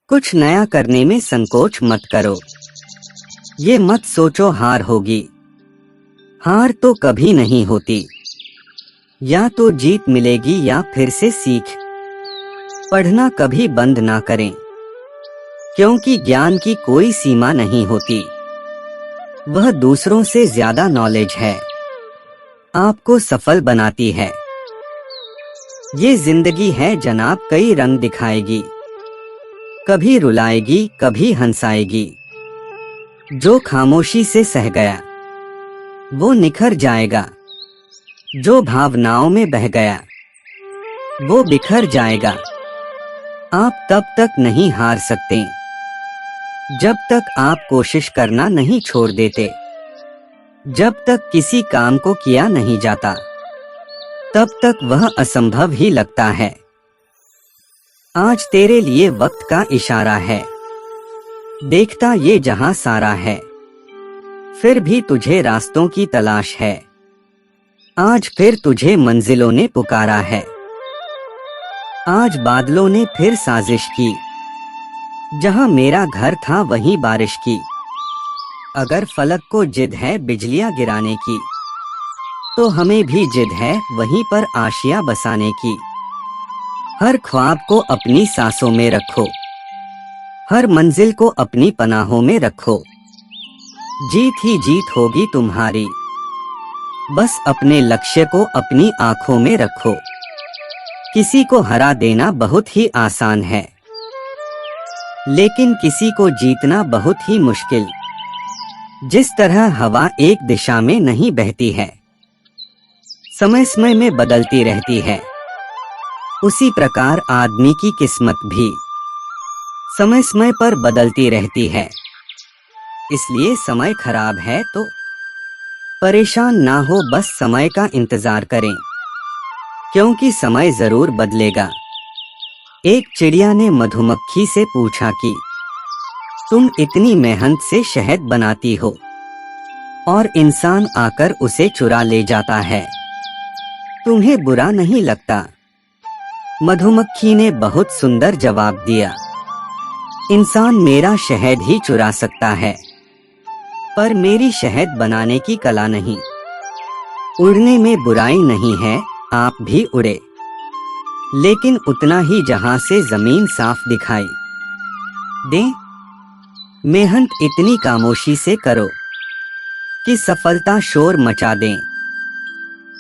कुछ नया करने में संकोच मत करो। ये मत सोचो हार होगी। हार तो कभी नहीं होती। या तो जीत मिलेगी या फिर से सीख। पढ़ना कभी बंद ना करें, क्योंकि ज्ञान की कोई सीमा नहीं होती। वह दूसरों से ज्यादा नॉलेज है, आपको सफल बनाती है। ये जिंदगी है जनाब, कई रंग दिखाएगी, कभी रुलाएगी कभी हंसाएगी। जो खामोशी से सह गया वो निखर जाएगा, जो भावनाओं में बह गया वो बिखर जाएगा। आप तब तक नहीं हार सकते जब तक आप कोशिश करना नहीं छोड़ देते। जब तक किसी काम को किया नहीं जाता तब तक वह असंभव ही लगता है। आज तेरे लिए वक्त का इशारा है, देखता ये जहां सारा है, फिर भी तुझे रास्तों की तलाश है। आज फिर तुझे मंजिलों ने पुकारा है। आज बादलों ने फिर साजिश की, जहां मेरा घर था वहीं बारिश की। अगर फलक को जिद है बिजलियां गिराने की, तो हमें भी जिद है वहीं पर आशियां बसाने की। हर ख्वाब को अपनी सांसों में रखो, हर मंजिल को अपनी पनाहों में रखो। जीत ही जीत होगी तुम्हारी, बस अपने लक्ष्य को अपनी आंखों में रखो। किसी को हरा देना बहुत ही आसान है, लेकिन किसी को जीतना बहुत ही मुश्किल। जिस तरह हवा एक दिशा में नहीं बहती है, समय समय में बदलती रहती है, उसी प्रकार आदमी की किस्मत भी समय समय पर बदलती रहती है। इसलिए समय खराब है तो परेशान ना हो, बस समय का इंतजार करें, क्योंकि समय जरूर बदलेगा। एक चिड़िया ने मधुमक्खी से पूछा कि तुम इतनी मेहनत से शहद बनाती हो और इंसान आकर उसे चुरा ले जाता है, तुम्हें बुरा नहीं लगता? मधुमक्खी ने बहुत सुंदर जवाब दिया, इंसान मेरा शहद ही चुरा सकता है, पर मेरी शहद बनाने की कला नहीं। उड़ने में बुराई नहीं है, आप भी उड़े, लेकिन उतना ही जहां से जमीन साफ दिखाई दे। मेहनत इतनी खामोशी से करो कि सफलता शोर मचा दे।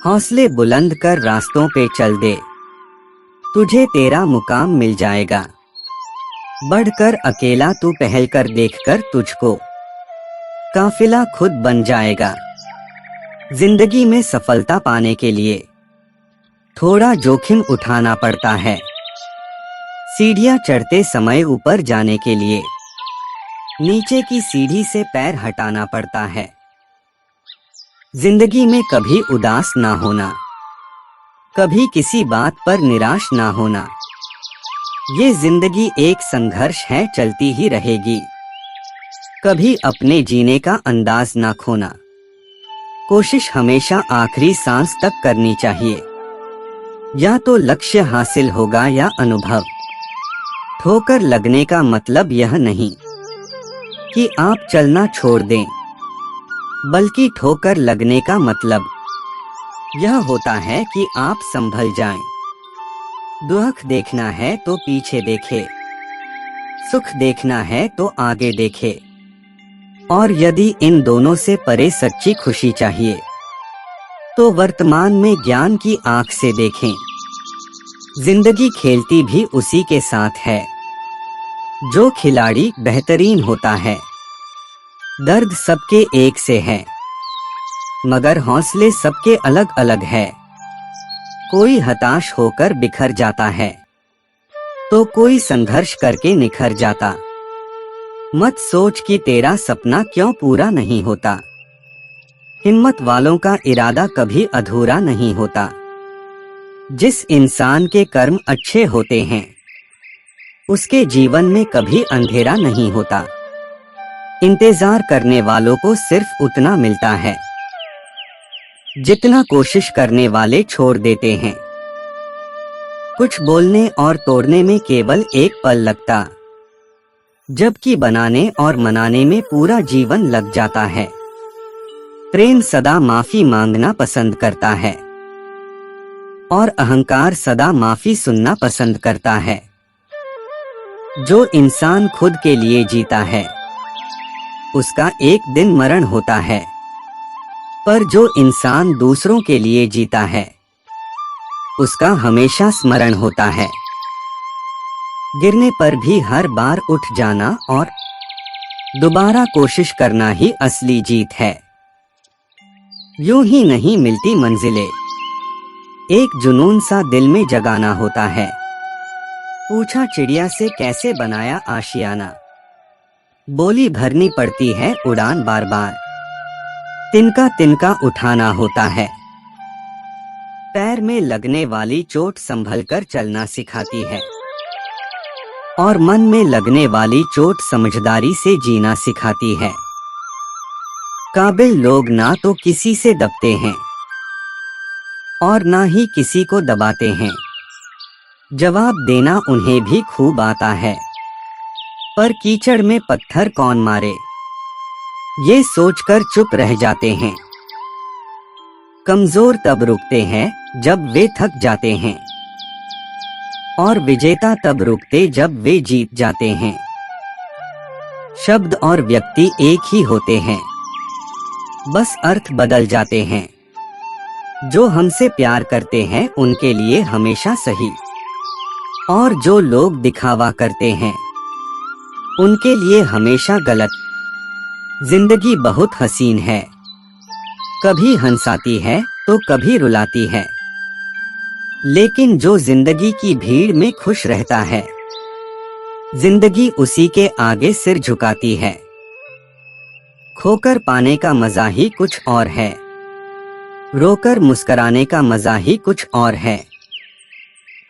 हौसले बुलंद कर रास्तों पे चल दे, तुझे तेरा मुकाम मिल जाएगा। बढ़कर अकेला तू पहल कर, देखकर तुझको काफिला खुद बन जाएगा। जिंदगी में सफलता पाने के लिए थोड़ा जोखिम उठाना पड़ता है। सीढ़ियां चढ़ते समय ऊपर जाने के लिए नीचे की सीढ़ी से पैर हटाना पड़ता है। जिंदगी में कभी उदास ना होना, कभी किसी बात पर निराश ना होना। ये जिंदगी एक संघर्ष है, चलती ही रहेगी। कभी अपने जीने का अंदाज ना खोना, कोशिश हमेशा आखिरी सांस तक करनी चाहिए। या तो लक्ष्य हासिल होगा या अनुभव। ठोकर लगने का मतलब यह नहीं कि आप चलना छोड़ दें, बल्कि ठोकर लगने का मतलब यह होता है कि आप संभल जाएं। दुख देखना है तो पीछे देखे, सुख देखना है तो आगे देखे। और यदि इन दोनों से परे सच्ची खुशी चाहिए तो वर्तमान में ज्ञान की आंख से देखें। जिंदगी खेलती भी उसी के साथ है जो खिलाड़ी बेहतरीन होता है। दर्द सबके एक से है, मगर हौसले सबके अलग अलग है। कोई हताश होकर बिखर जाता है तो कोई संघर्ष करके निखर जाता। मत सोच कि तेरा सपना क्यों पूरा नहीं होता। हिम्मत वालों का इरादा कभी अधूरा नहीं होता। जिस इंसान के कर्म अच्छे होते हैं उसके जीवन में कभी अंधेरा नहीं होता। इंतजार करने वालों को सिर्फ उतना मिलता है जितना कोशिश करने वाले छोड़ देते हैं। कुछ बोलने और तोड़ने में केवल एक पल लगता, जबकि बनाने और मनाने में पूरा जीवन लग जाता है। प्रेम सदा माफी मांगना पसंद करता है और अहंकार सदा माफी सुनना पसंद करता है। जो इंसान खुद के लिए जीता है उसका एक दिन मरण होता है, पर जो इंसान दूसरों के लिए जीता है उसका हमेशा स्मरण होता है। गिरने पर भी हर बार उठ जाना और दोबारा कोशिश करना ही असली जीत है। यूं ही नहीं मिलती मंजिलें, एक जुनून सा दिल में जगाना होता है। पूछा चिड़िया से कैसे बनाया आशियाना, बोली भरनी पड़ती है उड़ान बार बार, तिनका तिनका उठाना होता है। पैर में लगने वाली चोट संभलकर चलना सिखाती है और मन में लगने वाली चोट समझदारी से जीना सिखाती है। काबिल लोग ना तो किसी से दबते हैं और ना ही किसी को दबाते हैं। जवाब देना उन्हें भी खूब आता है, पर कीचड़ में पत्थर कौन मारे, ये सोचकर चुप रह जाते हैं। कमजोर तब रुकते हैं जब वे थक जाते हैं और विजेता तब रुकते जब वे जीत जाते हैं। शब्द और व्यक्ति एक ही होते हैं, बस अर्थ बदल जाते हैं। जो हमसे प्यार करते हैं उनके लिए हमेशा सही, और जो लोग दिखावा करते हैं उनके लिए हमेशा गलत। जिंदगी बहुत हसीन है, कभी हंसाती है तो कभी रुलाती है, लेकिन जो जिंदगी की भीड़ में खुश रहता है जिंदगी उसी के आगे सिर झुकाती है। खोकर पाने का मजा ही कुछ और है, रोकर मुस्कुराने का मजा ही कुछ और है।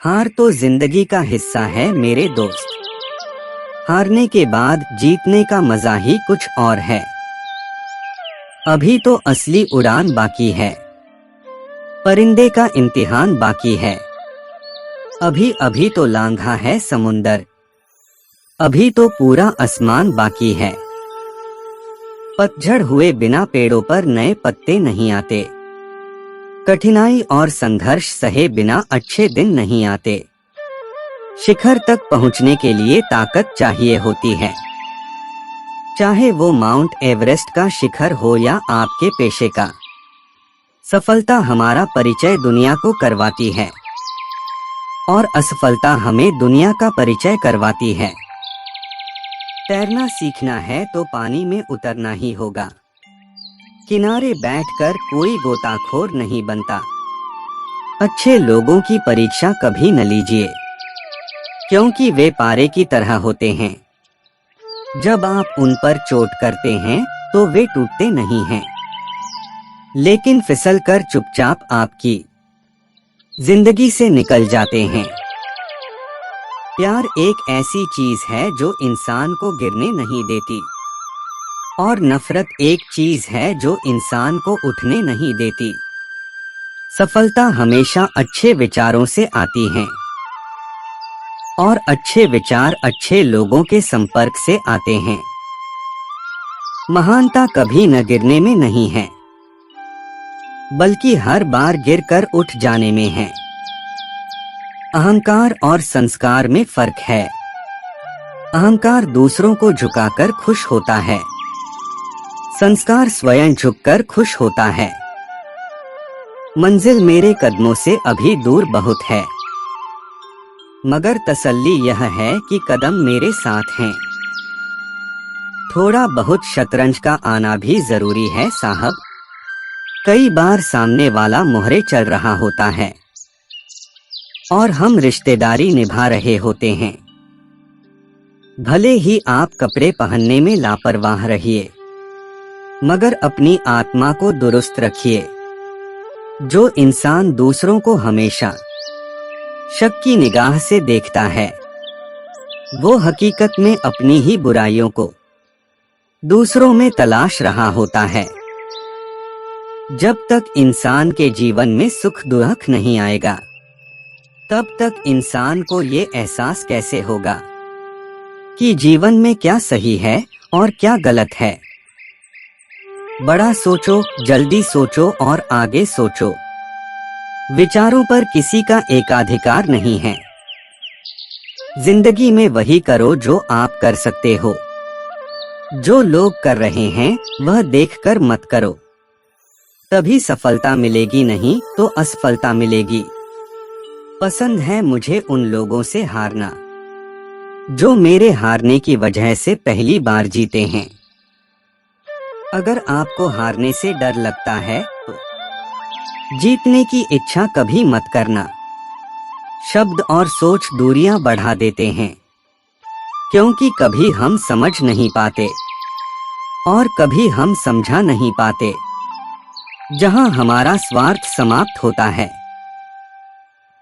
हार तो जिंदगी का हिस्सा है मेरे दोस्त, हारने के बाद जीतने का मजा ही कुछ और है। अभी तो असली उड़ान बाकी है, परिंदे का इम्तिहान बाकी है। अभी अभी तो लांघा है समुंदर, अभी तो पूरा आसमान बाकी है। पतझड़ हुए बिना पेड़ों पर नए पत्ते नहीं आते, कठिनाई और संघर्ष सहे बिना अच्छे दिन नहीं आते। शिखर तक पहुंचने के लिए ताकत चाहिए होती है, चाहे वो माउंट एवरेस्ट का शिखर हो या आपके पेशे का। सफलता हमारा परिचय दुनिया को करवाती है और असफलता हमें दुनिया का परिचय करवाती है। तैरना सीखना है तो पानी में उतरना ही होगा, किनारे बैठकर कोई गोताखोर नहीं बनता। अच्छे लोगों की परीक्षा कभी न लीजिए, क्योंकि वे पारे की तरह होते हैं। जब आप उन पर चोट करते हैं तो वे टूटते नहीं हैं, लेकिन फिसलकर चुपचाप आपकी जिंदगी से निकल जाते हैं। प्यार एक ऐसी चीज है जो इंसान को गिरने नहीं देती, और नफरत एक चीज है जो इंसान को उठने नहीं देती। सफलता हमेशा अच्छे विचारों से आती है और अच्छे विचार अच्छे लोगों के संपर्क से आते हैं। महानता कभी न गिरने में नहीं है, बल्कि हर बार गिरकर उठ जाने में है। अहंकार और संस्कार में फर्क है। अहंकार दूसरों को झुकाकर खुश होता है, संस्कार स्वयं झुककर खुश होता है। मंजिल मेरे कदमों से अभी दूर बहुत है, मगर तसल्ली यह है कि कदम मेरे साथ हैं। थोड़ा बहुत शतरंज का आना भी जरूरी है साहब, कई बार सामने वाला मोहरे चल रहा होता है और हम रिश्तेदारी निभा रहे होते हैं। भले ही आप कपड़े पहनने में लापरवाह रहिए, मगर अपनी आत्मा को दुरुस्त रखिए। जो इंसान दूसरों को हमेशा शक की निगाह से देखता है, वो हकीकत में अपनी ही बुराइयों को दूसरों में तलाश रहा होता है। जब तक इंसान के जीवन में सुख दुख नहीं आएगा, तब तक इंसान को ये एहसास कैसे होगा कि जीवन में क्या सही है और क्या गलत है। बड़ा सोचो, जल्दी सोचो और आगे सोचो। विचारों पर किसी का एकाधिकार नहीं है। जिंदगी में वही करो जो आप कर सकते हो। जो लोग कर रहे हैं वह देखकर मत करो, तभी सफलता मिलेगी, नहीं तो असफलता मिलेगी। पसंद है मुझे उन लोगों से हारना जो मेरे हारने की वजह से पहली बार जीते हैं। अगर आपको हारने से डर लगता है तो जीतने की इच्छा कभी मत करना। शब्द और सोच दूरियां बढ़ा देते हैं, क्योंकि कभी हम समझ नहीं पाते और कभी हम समझा नहीं पाते। जहां हमारा स्वार्थ समाप्त होता है,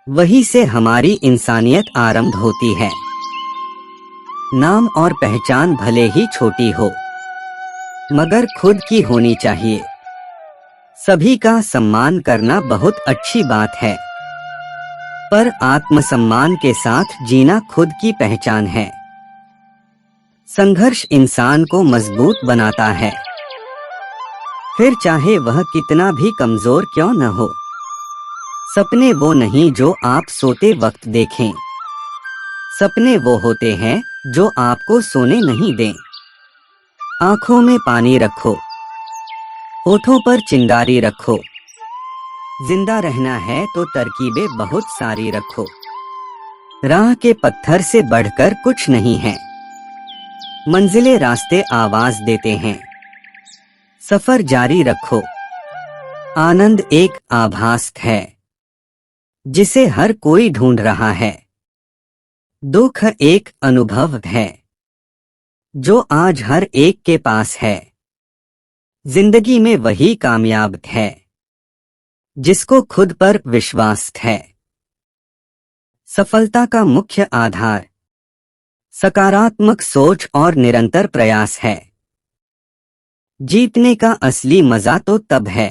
वहीं से हमारी इंसानियत आरंभ होती है। नाम और पहचान भले ही छोटी हो, मगर खुद की होनी चाहिए। सभी का सम्मान करना बहुत अच्छी बात है, पर आत्मसम्मान के साथ जीना खुद की पहचान है। संघर्ष इंसान को मजबूत बनाता है, फिर चाहे वह कितना भी कमजोर क्यों न हो। सपने वो नहीं जो आप सोते वक्त देखें, सपने वो होते हैं जो आपको सोने नहीं दें। आंखों में पानी रखो, होठों पर चिंगारी रखो। जिंदा रहना है तो तरकीबें बहुत सारी रखो। राह के पत्थर से बढ़कर कुछ नहीं है, मंजिलें रास्ते आवाज देते हैं। सफर जारी रखो। आनंद एक आभास है जिसे हर कोई ढूंढ रहा है। दुख एक अनुभव है जो आज हर एक के पास है। जिंदगी में वही कामयाब है जिसको खुद पर विश्वास है। सफलता का मुख्य आधार सकारात्मक सोच और निरंतर प्रयास है। जीतने का असली मजा तो तब है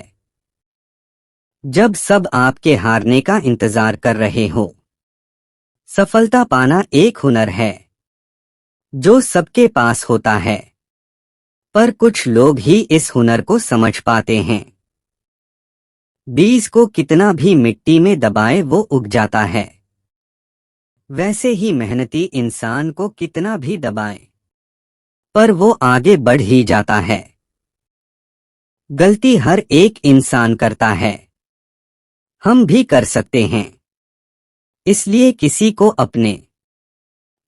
जब सब आपके हारने का इंतजार कर रहे हो। सफलता पाना एक हुनर है जो सबके पास होता है, पर कुछ लोग ही इस हुनर को समझ पाते हैं। बीज को कितना भी मिट्टी में दबाए वो उग जाता है, वैसे ही मेहनती इंसान को कितना भी दबाए पर वो आगे बढ़ ही जाता है। गलती हर एक इंसान करता है, हम भी कर सकते हैं। इसलिए किसी को अपने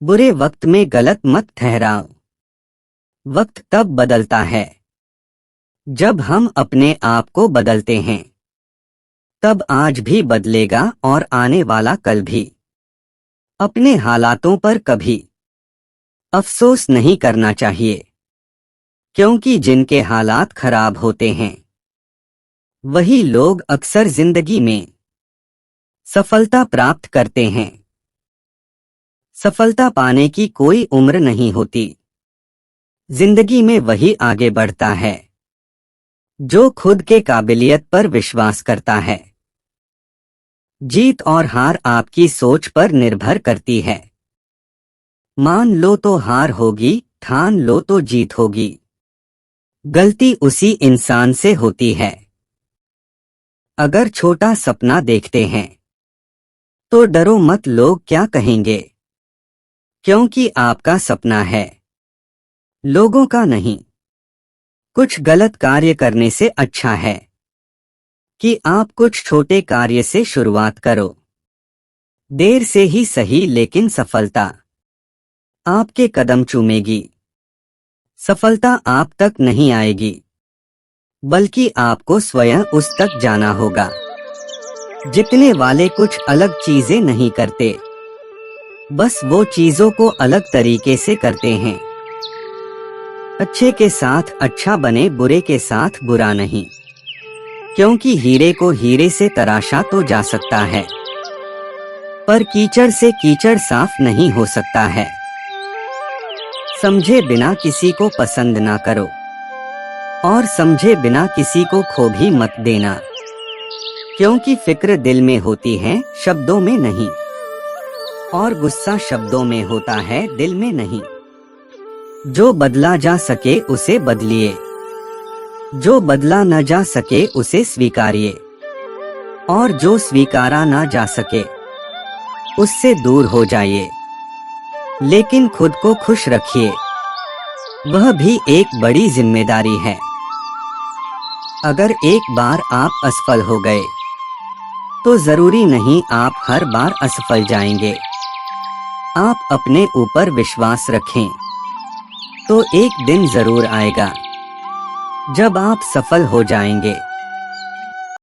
बुरे वक्त में गलत मत ठहराओ। वक्त तब बदलता है जब हम अपने आप को बदलते हैं। तब आज भी बदलेगा और आने वाला कल भी। अपने हालातों पर कभी अफसोस नहीं करना चाहिए, क्योंकि जिनके हालात खराब होते हैं वही लोग अक्सर जिंदगी में सफलता प्राप्त करते हैं। सफलता पाने की कोई उम्र नहीं होती। जिंदगी में वही आगे बढ़ता है जो खुद के काबिलियत पर विश्वास करता है। जीत और हार आपकी सोच पर निर्भर करती है। मान लो तो हार होगी, ठान लो तो जीत होगी। गलती उसी इंसान से होती है। अगर छोटा सपना देखते हैं तो डरो मत लोग क्या कहेंगे, क्योंकि आपका सपना है, लोगों का नहीं। कुछ गलत कार्य करने से अच्छा है कि आप कुछ छोटे कार्य से शुरुआत करो। देर से ही सही, लेकिन सफलता आपके कदम चूमेगी। सफलता आप तक नहीं आएगी, बल्कि आपको स्वयं उस तक जाना होगा। जीतने वाले कुछ अलग चीजें नहीं करते, बस वो चीजों को अलग तरीके से करते हैं। अच्छे के साथ अच्छा बने, बुरे के साथ बुरा नहीं, क्योंकि हीरे को हीरे से तराशा तो जा सकता है, पर कीचड़ से कीचड़ साफ नहीं हो सकता है। समझे बिना किसी को पसंद ना करो और समझे बिना किसी को खो भी मत देना, क्योंकि फिक्र दिल में होती है, शब्दों में नहीं, और गुस्सा शब्दों में होता है, दिल में नहीं। जो बदला जा सके उसे बदलिए, जो बदला न जा सके उसे स्वीकारिए, और जो स्वीकारा ना जा सके उससे दूर हो जाइए। लेकिन खुद को खुश रखिए, वह भी एक बड़ी जिम्मेदारी है। अगर एक बार आप असफल हो गए तो जरूरी नहीं आप हर बार असफल जाएंगे। आप अपने ऊपर विश्वास रखें तो एक दिन जरूर आएगा जब आप सफल हो जाएंगे।